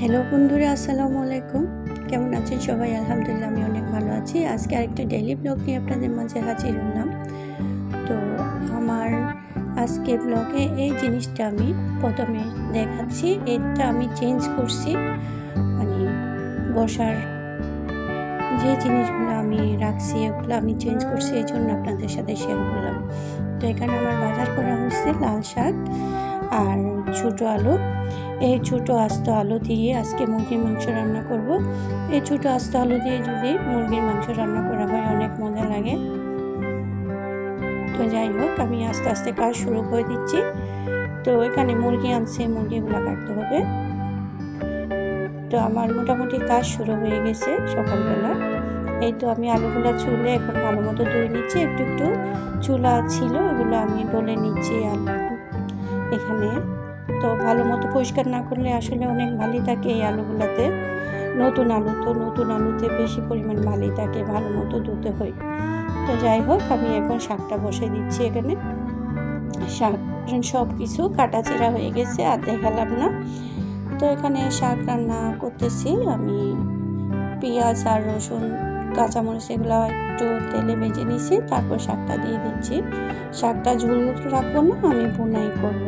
Hello বন্ধুরা, আসসালামু আলাইকুম। কেমন আছেন সবাই? আলহামদুলিল্লাহ আমি অনেক ভালো আছি। আজকে আরেকটা ডেইলি ব্লগ নিয়ে আপনাদের মাঝে হাজির হলাম। তো আমার আজকে ব্লগে এই জিনিসটা আমি প্রথমে দেখাচ্ছি। এটা আমি চেঞ্জ করছি, মানে বসার যে জিনিসগুলো আমি রাখছি ওগুলো আমি চেঞ্জ করছি, এই জন্য আপনাদের সাথে শেয়ার করলাম। তো এখানে আমার বাজার করা হয়েছে লাল শাক আর ছোটো আলু। এই ছোটো আস্ত আলু দিয়ে আজকে মুরগির মাংস রান্না করব। এই ছোটো আস্ত আলু দিয়ে যদি মুরগির মাংস রান্না করা হয় অনেক মজা লাগে। তো যাই হোক, আমি আস্তে আস্তে কাজ শুরু করে দিচ্ছি। তো এখানে মুরগি আনছে, মুরগিগুলো কাটতে হবে। তো আমার মোটামুটি কাজ শুরু হয়ে গেছে সকালবেলা। এই তো আমি আলুগুলো চুলে এখন ভালো মতো ধুয়ে নিচ্ছি। একটু একটু চুলা ছিল, ওগুলো আমি ডলে নিচ্ছি আলু এখানে। তো ভালো মতো পরিষ্কার না করলে আসলে অনেক বালি থাকে এই আলুগুলোতে। নতুন আলু তো নতুন আলুতে বেশি পরিমাণ বালি থাকে, ভালো মতো ধুতে হয়। তো যাই হোক, আমি এখন শাকটা বসিয়ে দিচ্ছি এখানে। শাক সব কিছু কাটাচেরা হয়ে গেছে, আর দেখালাম না। তো এখানে শাক রান্না করতেছি আমি। পেঁয়াজ আর রসুন, কাঁচামরিচ এগুলো একটু তেলে ভেজে নিছি, তারপর শাকটা দিয়ে দিচ্ছি। শাকটা ঝোল রাখবো না, আমি বোনাই করব।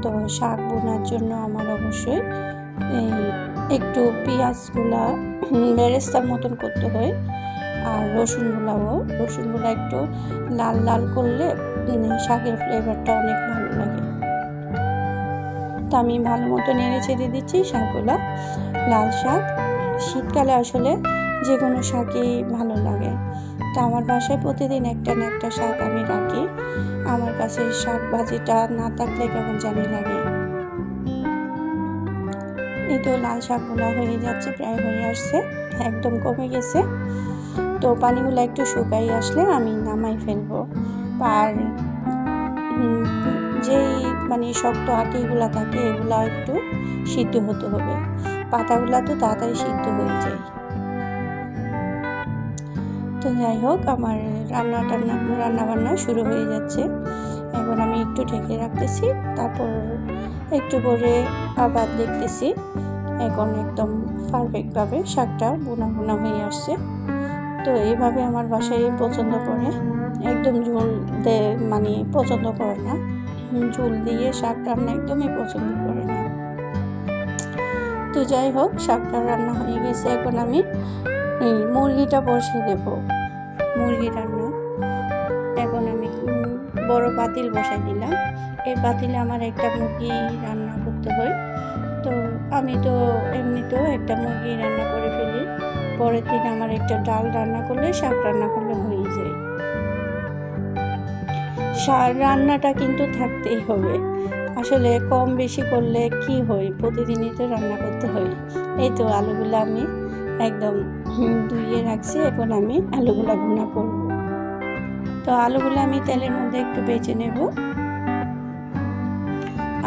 তো শাক বোনার জন্য আমার অবশ্যই একটু পেঁয়াজগুলা বেরেস্তার মতন করতে হয়, আর রসুনগুলো একটু লাল লাল করলে শাকের ফ্লেভারটা অনেক ভালো লাগে। তো আমি ভালো মতো নেড়ে ছেড়ে দিচ্ছি শাকগুলা। লাল শাক শীতকালে আসলে যে কোনো শাকই ভালো লাগে। তো আমার বাসায় প্রতিদিন একটা না একটা শাক আমি রাখি। আমার কাছে শাক ভাজিটা না থাকলে কেমন জানি লাগে। এই তো লাল শাকগুলো হয়ে যাচ্ছে, প্রায় হয়ে আসছে, একদম কমে গেছে। তো পানিগুলো একটু শুকাই আসলে আমি নামাই ফেলবো। আর যেই শক্ত আটিগুলো থাকে এগুলো একটু সিদ্ধ হতে হবে। পাতাগুলো তো তাড়াতাড়ি সিদ্ধ হয়ে যায়। তো যাই হোক, আমার রান্না বান্না শুরু হয়ে যাচ্ছে। এখন আমি একটু ঢেকে রাখতেছি, তারপর একটু করে আবার দেখতেছি। এখন একদম পারফেক্টভাবে শাকটা বোনা বোনা হয়ে আসছে। তো এইভাবে আমার বাসায় পছন্দ করে, একদম ঝোল পছন্দ করে না। ঝোল দিয়ে শাক রান্না একদমই পছন্দ করে না। তো যাই হোক, শাকটা রান্না হয়ে গেছে। এখন আমি মুরগিটা বসিয়ে দেব, মুরগি রান্না। এখন আমি বড় পাতিল বসাই দিলাম। এই পাতিলে আমার একটা মুরগি রান্না করতে হয়। তো আমি তো এমনিতেও একটা মুরগি রান্না করে ফেলি। পরের দিন আমার একটা ডাল রান্না করলে, শাক রান্না করলে হয়ে যায়। রান্নাটা কিন্তু থাকতেই হবে। আসলে কম বেশি করলে কি হয়, প্রতিদিনই তো রান্না করতে হয়। এই তো আলুগুলো আমি একদম ধুইয়ে রাখছি। এখন আমি আলুগুলো ভুনা করব। তো আলুগুলো আমি তেলের মধ্যে একটু বেজে নেব।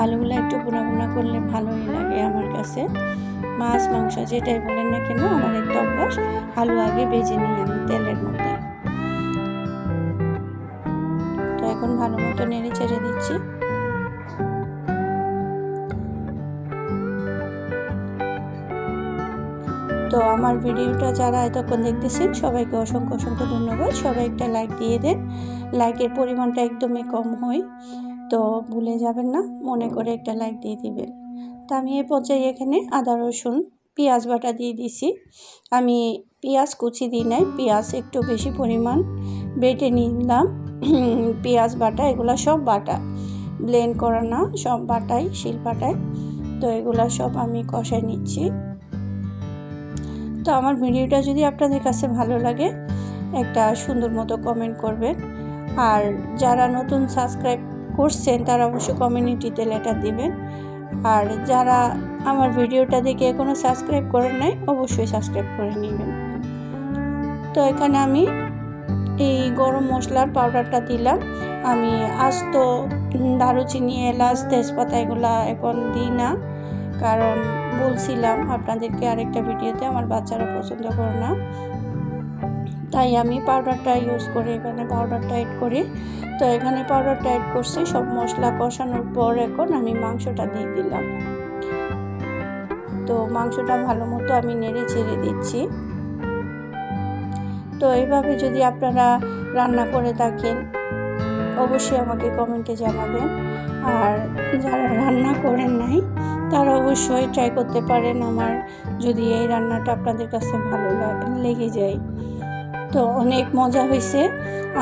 আলুগুলো একটু ভুনা করলে ভালোই লাগে আমার কাছে। মাছ মাংস যেটাই বলেন না কেন, আমার একটা অভ্যাস, আলু আগে বেজে নিই আমি তেলের মধ্যে। তো এখন ভালো মতো নেড়ে ছেড়ে দিচ্ছি। তো আমার ভিডিওটা যারা এতক্ষণ দেখতেছেন সবাইকে অসংখ্য অসংখ্য ধন্যবাদ। সবাই একটা লাইক দিয়ে দেন। লাইকের পরিমাণটা একদমই কম হয়, তো ভুলে যাবেন না, মনে করে একটা লাইক দিয়ে দিবেন। তো আমি এই পর্যায়ে এখানে আদা রসুন পেঁয়াজ বাটা দিয়ে দিছি। আমি পেঁয়াজ কুচি দিই নাই, পেঁয়াজ একটু বেশি পরিমাণ বেটে নিলাম। পেঁয়াজ বাটা এগুলো সব বাটা, ব্লেন্ড করা না, সব বাটাই, শিল বাটায়। তো এগুলো সব আমি কষাই নিচ্ছি। তো আমার ভিডিওটা যদি আপনাদের কাছে ভালো লাগে একটা সুন্দর মতো কমেন্ট করবেন। আর যারা নতুন সাবস্ক্রাইব করছেন তারা অবশ্যই কমিউনিটিতে লেটার দিবেন। আর যারা আমার ভিডিওটা দেখে এখনও সাবস্ক্রাইব করেন নাই অবশ্যই সাবস্ক্রাইব করে নেবেন। তো এখানে আমি এই গরম মশলার পাউডারটা দিলাম। আমি আস্ত দারুচিনি, এলাচ, তেজপাতা এগুলা এখন দিই না, কারণ বলছিলাম আপনাদেরকে আরেকটা ভিডিওতে আমার বাচ্চারা পছন্দ করে না, তাই আমি পাউডারটা ইউজ করি। এখানে পাউডারটা অ্যাড করি। তো এখানে পাউডারটা অ্যাড করছি। সব মশলা কষানোর পর এখন আমি মাংসটা দিয়ে দিলাম। তো মাংসটা ভালো মতো আমি নেড়ে চেড়ে দিচ্ছি। তো এইভাবে যদি আপনারা রান্না করে থাকেন অবশ্যই আমাকে কমেন্টে জানাবেন। আর যারা রান্না করেন নাই তারা অবশ্যই ট্রাই করতে পারেন আমার যদি এই রান্নাটা আপনাদের কাছে ভালো লেগে যায়। তো অনেক মজা হয়েছে।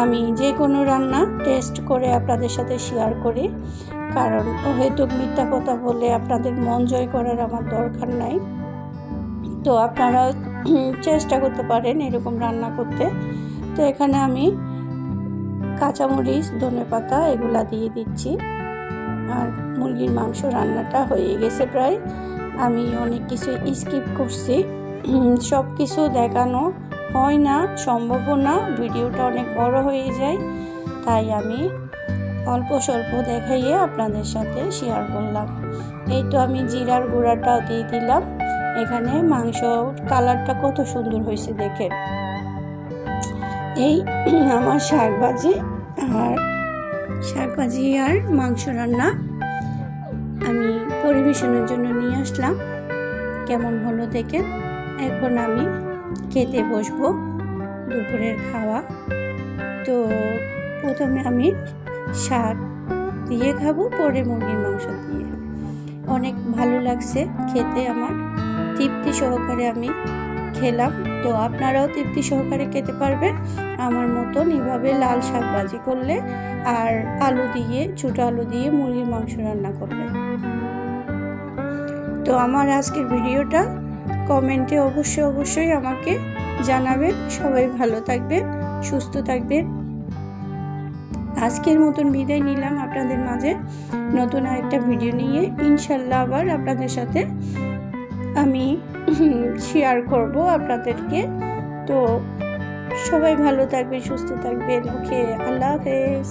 আমি যে কোনো রান্না টেস্ট করে আপনাদের সাথে শেয়ার করি, কারণ হয়তো মিথ্যা কথা বলে আপনাদের মন জয় করার আমার দরকার নাই। তো আপনারা চেষ্টা করতে পারেন এরকম রান্না করতে। তো এখানে আমি কাঁচামরিচ, ধনেপাতা এগুলা দিয়ে দিচ্ছি। আর মুরগির মাংস রান্নাটা হয়ে গেছে প্রায়। আমি অনেক কিছু স্কিপ করছি, সব কিছু দেখানো হয় না, সম্ভবও না, ভিডিওটা অনেক বড় হয়ে যায়, তাই আমি অল্প স্বল্প দেখাইয়ে আপনাদের সাথে শেয়ার করলাম। এই তো আমি জিরার গুঁড়াটাও দিয়ে দিলাম। এখানে মাংস কালারটা কত সুন্দর হয়েছে দেখেন। এই আমার শাকভাজি আর মাংস রান্না আমি পরিবেশনের জন্য নিয়ে আসলাম। কেমন হলো দেখেন। এখন আমি খেতে বসবো দুপুরের খাওয়া। তো প্রথমে আমি শাক দিয়ে খাবো, পরে মুরগির মাংস দিয়ে। অনেক ভালো লাগছে খেতে, আমার তৃপ্তি সহকারে আমি খেলাম। তো আপনারাও তৃপ্তি সহকারে খেতে পারবেন আমার মতন এভাবে লাল শাক ভাজি করলে আর আলু দিয়ে, ছোটো আলু দিয়ে মুরগির মাংস রান্না করলে। তো আমার আজকের ভিডিওটা কমেন্টে অবশ্যই আমাকে জানাবেন। সবাই ভালো থাকবেন, সুস্থ থাকবেন। আজকের মতন বিদায় নিলাম আপনাদের মাঝে। নতুন আরেকটা ভিডিও নিয়ে ইনশাল্লাহ আবার আপনাদের সাথে আমি শেয়ার করব আপনাদেরকে। তো সবাই ভালো থাকবেন, সুস্থ থাকবেন। ওকে, আল্লাহ হাফেজ।